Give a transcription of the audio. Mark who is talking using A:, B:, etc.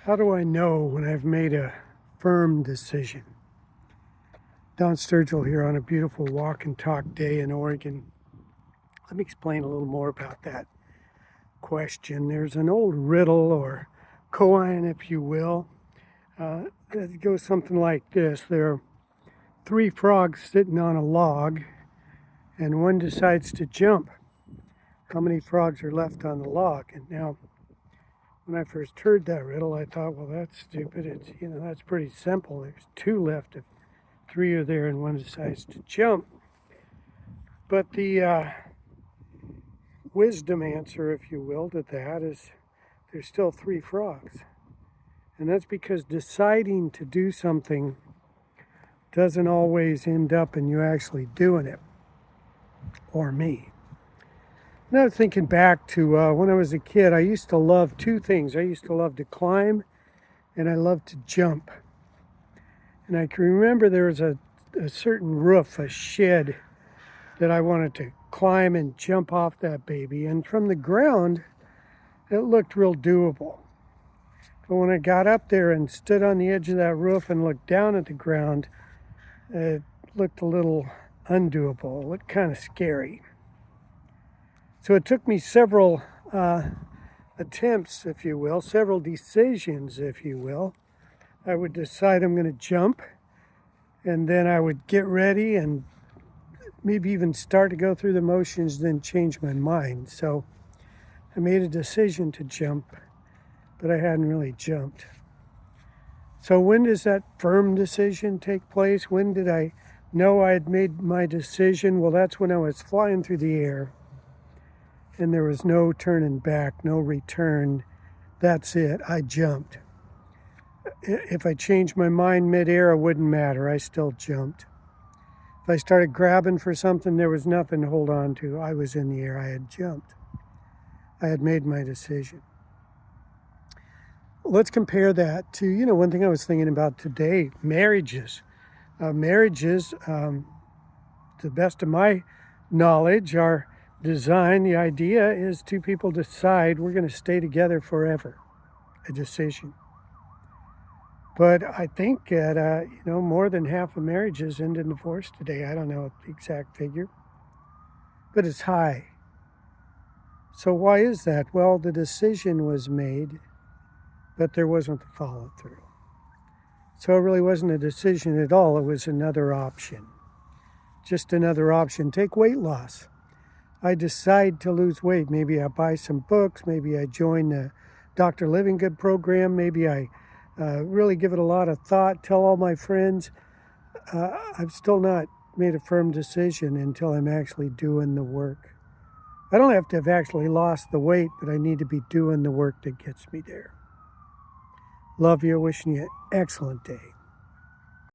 A: How do I know when I've made a firm decision? Don Sturgill here on a beautiful walk and talk day in Oregon. Let me explain a little more about that question. There's an old riddle or koan, if you will, that goes something like this. There are three frogs sitting on a log, and one decides to jump. How many frogs are left on the log? And now, when I first heard that riddle, I thought, well, that's stupid. That's pretty simple. There's two left if three are there and one decides to jump. But the wisdom answer, if you will, to that is there's still three frogs. And that's because deciding to do something doesn't always end up in you actually doing it, or me. Now thinking back to when I was a kid, I used to love two things. I used to love to climb and I loved to jump. And I can remember there was a certain roof, a shed, that I wanted to climb and jump off that baby. And from the ground, it looked real doable. But when I got up there and stood on the edge of that roof and looked down at the ground, it looked a little undoable. It looked kind of scary. So it took me several attempts, if you will, several decisions, if you will. I would decide I'm going to jump, and then I would get ready and maybe even start to go through the motions, then change my mind. So I made a decision to jump, but I hadn't really jumped. So when does that firm decision take place? When did I know I had made my decision? Well, that's when I was flying through the air and there was no turning back, no return. That's it. I jumped. If I changed my mind midair, it wouldn't matter. I still jumped. If I started grabbing for something, there was nothing to hold on to. I was in the air. I had jumped. I had made my decision. Let's compare that to, one thing I was thinking about today, marriages. Marriages, to the best of my knowledge, are designed, the idea is two people decide we're going to stay together forever, a decision. But I think that, more than half of marriages end in divorce today. I don't know the exact figure, but it's high. So why is that? Well, the decision was made, but there wasn't the follow through. So it really wasn't a decision at all. It was another option. Just another option. Take weight loss. I decide to lose weight. Maybe I buy some books. Maybe I join the Dr. Livingood program. Maybe I really give it a lot of thought, tell all my friends. I've still not made a firm decision until I'm actually doing the work. I don't have to have actually lost the weight, but I need to be doing the work that gets me there. Love you. Wishing you an excellent day.